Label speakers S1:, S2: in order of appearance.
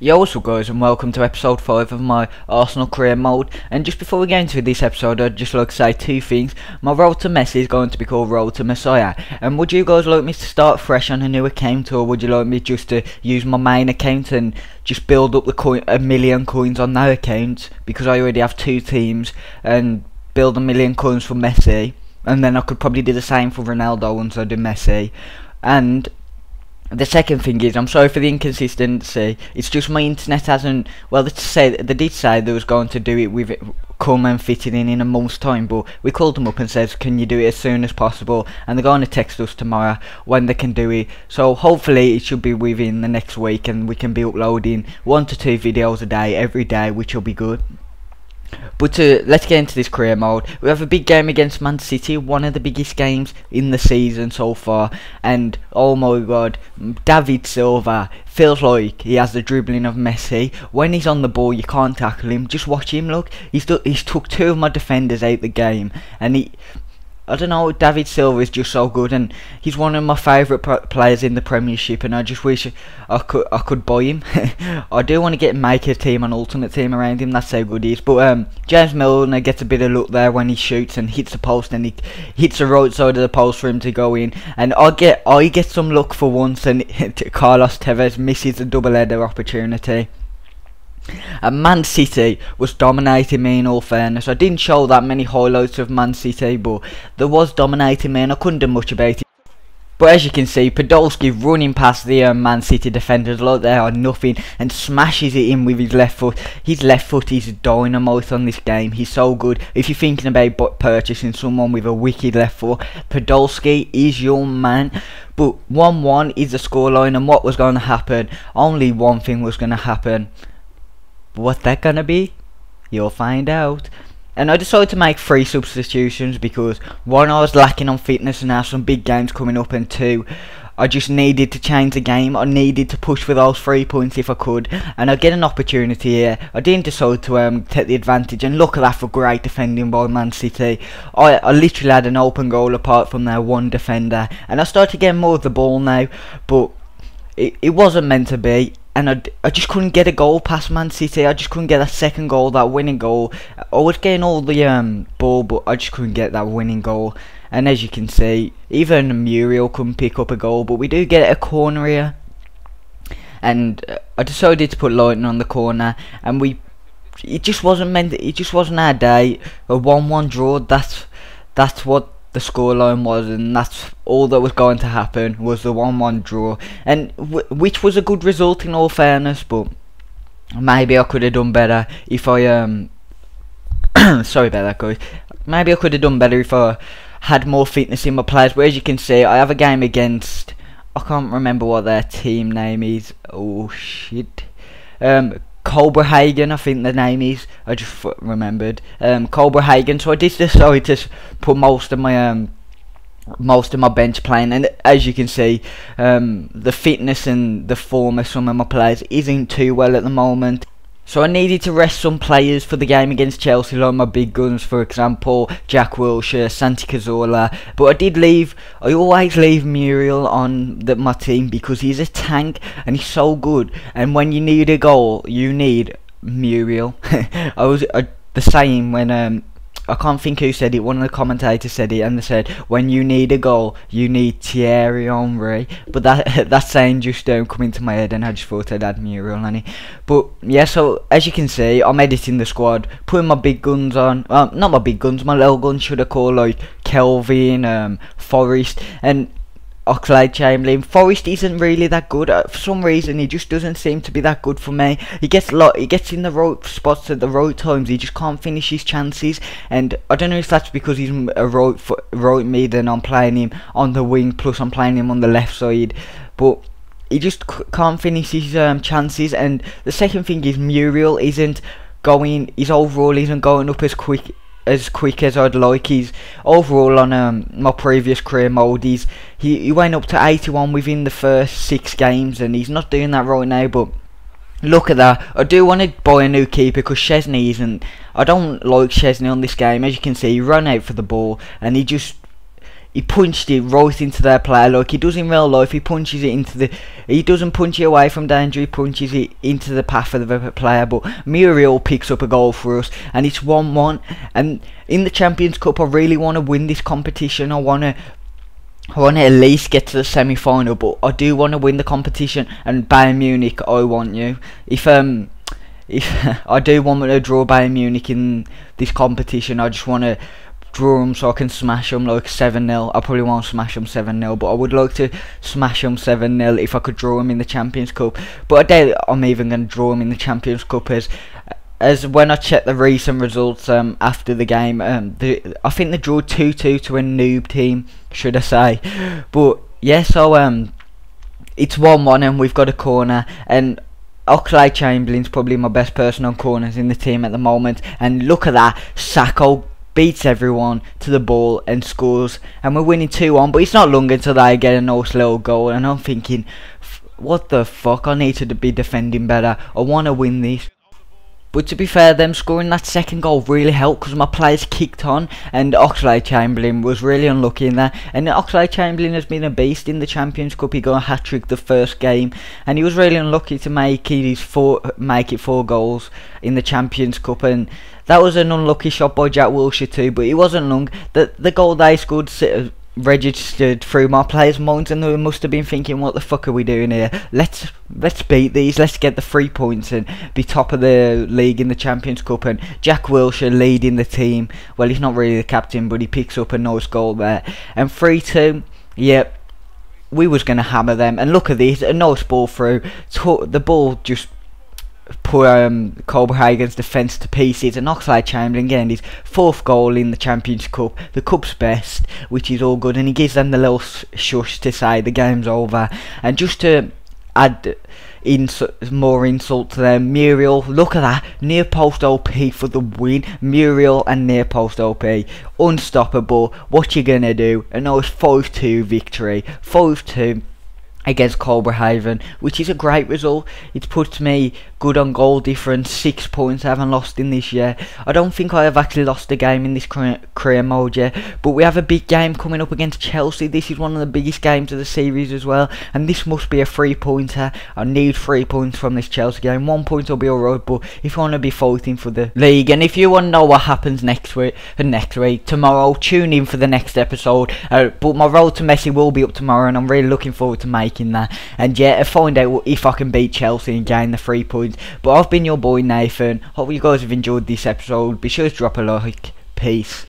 S1: Yo, what's up guys, and welcome to episode 5 of my Arsenal career mode. And just before we get into this episode, I'd just like to say two things. My road to Messi is going to be called Road to Messiah. And would you guys like me to start fresh on a new account, or would you like me just to use my main account and just build up a million coins on that account? Because I already have two teams, and build a million coins for Messi. And then I could probably do the same for Ronaldo once I do Messi. And the second thing is, I'm sorry for the inconsistency. It's just my internet hasn't. Well, they did say they was going to do it with it come and fit it in a month's time, but we called them up and said, can you do it as soon as possible? And they're going to text us tomorrow when they can do it. So hopefully it should be within the next week, and we can be uploading 1 to 2 videos a day every day, which will be good. But let's get into this career mode. We have a big game against Man City, one of the biggest games in the season so far. And oh my god, David Silva feels like he has the dribbling of Messi. When he's on the ball, you can't tackle him. Just watch him, look. He's took two of my defenders out the game, and I don't know, David Silva is just so good, and he's one of my favourite players in the Premiership, and I just wish I could buy him. I do want to make a team, an ultimate team around him, that's how good he is. But James Milner gets a bit of luck there when he shoots and hits the post, and he hits the right side of the post for him to go in. And I get some luck for once, and Carlos Tevez misses a double-header opportunity. And Man City was dominating me, in all fairness. I didn't show that many highlights of Man City, but there was dominating me and I couldn't do much about it. But as you can see, Podolski running past the Man City defenders like they are nothing, and smashes it in with his left foot. His left foot is dynamite on this game. He's so good. If you're thinking about purchasing someone with a wicked left foot, Podolski is your man. But 1-1 is the scoreline, and what was going to happen? Only one thing was going to happen. What that gonna be? You'll find out. And I decided to make 3 substitutions because 1, I was lacking on fitness and have some big games coming up, and 2, I just needed to change the game. I needed to push for those 3 points if I could, and I get an opportunity here. I didn't decide to take the advantage, and look at that for great defending by Man City. I literally had an open goal apart from their one defender, and I started getting more of the ball now, but it wasn't meant to be. And I just couldn't get a goal past Man City. I just couldn't get that second goal, that winning goal. I was getting all the ball, but I just couldn't get that winning goal. And as you can see, even Muriel couldn't pick up a goal. But we do get a corner here, and I decided to put Lightning on the corner. And it just wasn't meant. It just wasn't our day. A 1-1 draw. That's what the scoreline was, and that's all that was going to happen, was the 1-1 draw, and which was a good result in all fairness. But maybe I could have done better if I sorry about that guys, maybe I could have done better if I had more fitness in my players. But as you can see, I have a game against, I can't remember what their team name is. Oh shit, Copenhagen, I think the name is. I just remembered. Copenhagen. So I did decide to put most of my bench playing, and as you can see, the fitness and the form of some of my players isn't too well at the moment. So I needed to rest some players for the game against Chelsea, like my big guns, for example, Jack Wilshere, Santi Cazorla. But I always leave Muriel on my team because he's a tank and he's so good. And when you need a goal, you need Muriel. The same when I can't think who said it, one of the commentators said it, and they said, when you need a goal, you need Thierry Henry. But that saying just don't come into my head, and I just thought I'd add Muriel on it. But yeah, so as you can see, I'm editing the squad, putting my big guns on. Not my big guns, my little guns should I call, like Kelvin, Forrest, and Oxlade-Chamberlain. Forrest isn't really that good. For some reason, he just doesn't seem to be that good for me. He gets in the right spots at the right times. He just can't finish his chances, and I don't know if that's because he's a right mid and I'm playing him on the wing, plus I'm playing him on the left side. But he just can't finish his chances. And the second thing is, Muriel isn't going. His overall isn't going up as quick as I'd like. He's overall on my previous career mode, he went up to 81 within the first 6 games, and he's not doing that right now. But look at that. I do want to buy a new keeper because Szczesny isn't. I don't like Szczesny on this game. As you can see, he ran out for the ball, and he just he punched it right into their player like he does in real life. He punches it into the... He doesn't punch it away from danger, he punches it into the path of the player. But Muriel picks up a goal for us, and it's 1-1. And in the Champions Cup, I really want to win this competition. I want to at least get to the semi-final, but I do want to win the competition. And Bayern Munich, I want you. If I do want to draw Bayern Munich in this competition, I just want to draw them so I can smash them like 7-0. I probably won't smash them 7-0, but I would like to smash them 7-0 if I could draw them in the Champions Cup. But I doubt I'm even going to draw them in the Champions Cup, as when I checked the recent results after the game, I think they drew 2-2 to a noob team, should I say. But yeah, so it's 1-1 and we've got a corner, and Oxlade-Chamberlain's probably my best person on corners in the team at the moment. And look at that, Sacco beats everyone to the ball and scores, and we're winning 2-1. But it's not long until they get a nice little goal, and I'm thinking, what the fuck, I need to be defending better, I want to win this. But to be fair, them scoring that second goal really helped, because my players kicked on, and Oxlade-Chamberlain was really unlucky in that. And Oxlade-Chamberlain has been a beast in the Champions Cup. He got a hat-trick the first game, and he was really unlucky to make it 4 goals in the Champions Cup. And that was an unlucky shot by Jack Wilshere too, but it wasn't long. The goal they scored registered through my players' minds, and they must have been thinking, what the fuck are we doing here? Let's beat these, let's get the 3 points and be top of the league in the Champions Cup. And Jack Wilshere leading the team. Well, he's not really the captain, but he picks up a nice goal there. And 3-2, yeah, we was going to hammer them. And look at this, a nice ball through. The ball just put Copenhagen's defence to pieces, and Oxlade-Chamberlain getting his 4th goal in the Champions Cup, the Cup's best, which is all good. And he gives them the little shush to say the game's over. And just to add more insult to them, Muriel, look at that, near post OP for the win. Muriel and near post OP, unstoppable. What you gonna do? A nice 5-2 victory, 5-2 against Copenhagen, which is a great result. It puts me good on goal difference, 6 points. I haven't lost in this year. I don't think I have actually lost a game in this career mode yet, but we have a big game coming up against Chelsea. This is one of the biggest games of the series as well, and this must be a 3-pointer. I need 3 points from this Chelsea game. 1 point will be alright, but if you want to be fighting for the league, and if you want to know what happens next week, tomorrow, tune in for the next episode. But my road to Messi will be up tomorrow, and I'm really looking forward to making that, and yeah, to find out if I can beat Chelsea and gain the 3 points. But I've been your boy Nathan. Hope you guys have enjoyed this episode. Be sure to drop a like. Peace.